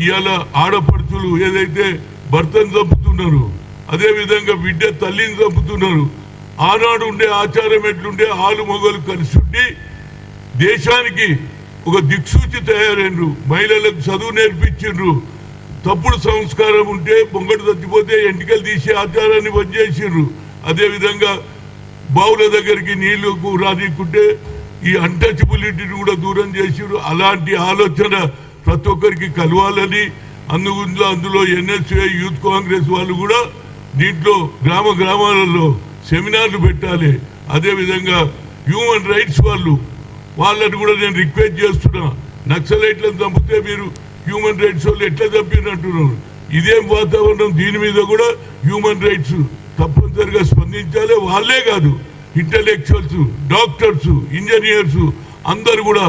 ఇవాళ ఆడపడుచులు ఏదైతే భర్తను చంపుతున్నారు, అదే విధంగా బిడ్డ తల్లిని చంపుతున్నారు. ఆనాడు ఉండే ఆచారం ఎట్లుండే ఆలు మొగలు కలిసి ఉండి దేశానికి ఒక దిక్సూచి తయారైనరు. మహిళలకు చదువు నేర్పించిండ్రు. తప్పుడు సంస్కారం ఉంటే పొంగడు చచ్చిపోతే ఎంటికలు తీసే ఆచారాన్ని బంద్ చేసిండ్రు. అదేవిధంగా బావుల దగ్గరికి నీళ్లకు రానికుంటే ఈ అన్టచబిలిటీని కూడా దూరం చేసిండ్రు. అలాంటి ఆలోచన ప్రతి ఒక్కరికి కలవాలని అందులో ఎన్ఎస్ఏ యూత్ కాంగ్రెస్ వాళ్ళు కూడా దీంట్లో గ్రామాలలో సెమినార్లు పెట్టాలి. అదేవిధంగా హ్యూమన్ రైట్స్ వాళ్ళని కూడా నేను రిక్వెస్ట్ చేస్తున్నా. నక్సలైట్లను చంపితే మీరు హ్యూమన్ రైట్స్ వాళ్ళు ఎట్లా చంపినట్టున్నారు? ఇదేం వాతావరణం? దీని మీద కూడా హ్యూమన్ రైట్స్ తప్పనిసరిగా స్పందించాలి. వాళ్ళే కాదు, ఇంటలెక్చువల్స్, డాక్టర్స్, ఇంజనీర్స్ అందరు కూడా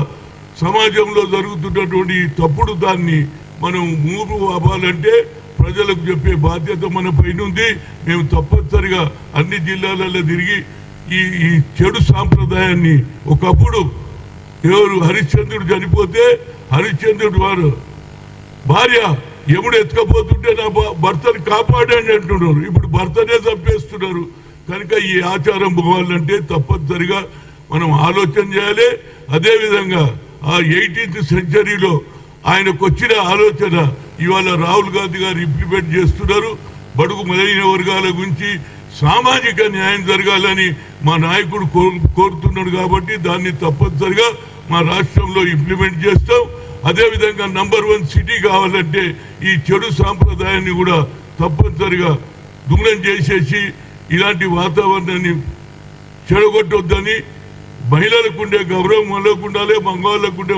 సమాజంలో జరుగుతున్నటువంటి తప్పుడు దాన్ని మనం మూడు అవ్వాలంటే ప్రజలకు చెప్పే బాధ్యత మన పైన ఉంది. మేము తప్పనిసరిగా అన్ని జిల్లాలలో తిరిగి ఈ చెడు సాంప్రదాయాన్ని, ఒకప్పుడు ఎవరు హరిశ్చంద్రుడు చనిపోతే హరిశ్చంద్రుడు వారు భార్య ఎముడు ఎత్తుకపోతుంటే నా భర్తను కాపాడండి అంటున్నారు. ఇప్పుడు భర్తనే చంపేస్తున్నారు. కనుక ఈ ఆచారం పోవాలంటే తప్పనిసరిగా మనం ఆలోచన చేయాలి. అదేవిధంగా ఆ 18th సెంచరీలో ఆయనకు వచ్చిన ఆలోచన ఇవాళ రాహుల్ గాంధీ గారు ఇంప్లిమెంట్ చేస్తున్నారు. బడుగు మొదలైన వర్గాల గురించి సామాజిక న్యాయం జరగాలని మా నాయకుడు కోరుతున్నాడు. కాబట్టి దాన్ని తప్పనిసరిగా మా రాష్ట్రంలో ఇంప్లిమెంట్ చేస్తాం. అదేవిధంగా నంబర్ 1 సిటీ కావాలంటే ఈ చెడు సాంప్రదాయాన్ని కూడా తప్పనిసరిగా దూరం చేసేసి ఇలాంటి వాతావరణాన్ని చెడగొట్టొద్దని, మహిళలకు ఉండే గౌరవం వాళ్ళకు ఉండాలి, మగవాళ్ళకు ఉండే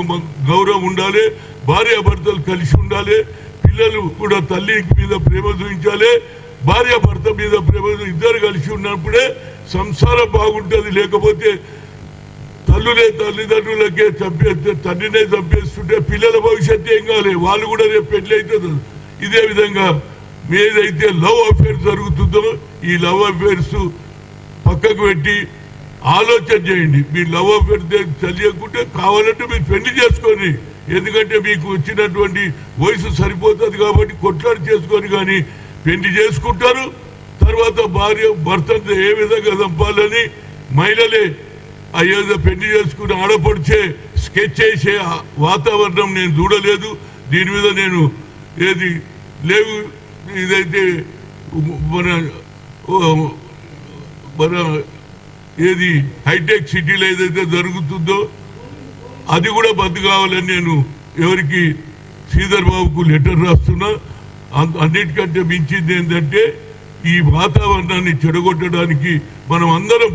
గౌరవం ఉండాలి, భార్యాభర్తలు కలిసి ఉండాలి, పిల్లలు కూడా తల్లి మీద ప్రేమ చూపించాలి, భార్యాభర్త మీద ప్రేమ ఇద్దరు కలిసి ఉన్నప్పుడే సంసారం బాగుంటుంది. లేకపోతే తల్లిదండ్రులకే చంపేస్తే, తండ్రినే చంపేస్తుంటే పిల్లల భవిష్యత్తు ఏం కావాలి? వాళ్ళు కూడా రేపు పెళ్లి అవుతుంది. ఇదే విధంగా ఏదైతే లవ్ అఫేర్స్ జరుగుతుందో ఈ లవ్ అఫేర్స్ పక్కకు పెట్టి ఆలోచన చేయండి. మీ లవ్ అఫేర్ తెలియకుంటే కావాలంటే మీరు పెళ్లి చేసుకొని, ఎందుకంటే మీకు వచ్చినటువంటి వయసు సరిపోతుంది కాబట్టి కొట్లాడి చేసుకొని కానీ పెళ్లి చేసుకుంటారు. తర్వాత భర్తను ఏ విధంగా చంపాలని మహిళలే అయ్యేదో పెళ్లి చేసుకుని ఆడపడిచే స్కెచ్ చేసే వాతావరణం నేను చూడలేదు. దీని మీద నేను ఏది లేవు, ఇదైతే మన ఏది హైటెక్ సిటీలో ఏదైతే జరుగుతుందో అది కూడా బంద్ కావాలని నేను ఎవరికి శ్రీధర్ బాబుకు లెటర్ రాస్తున్నా. అన్నిటికంటే మించింది ఏంటంటే ఈ వాతావరణాన్ని చెడగొట్టడానికి మనం అందరం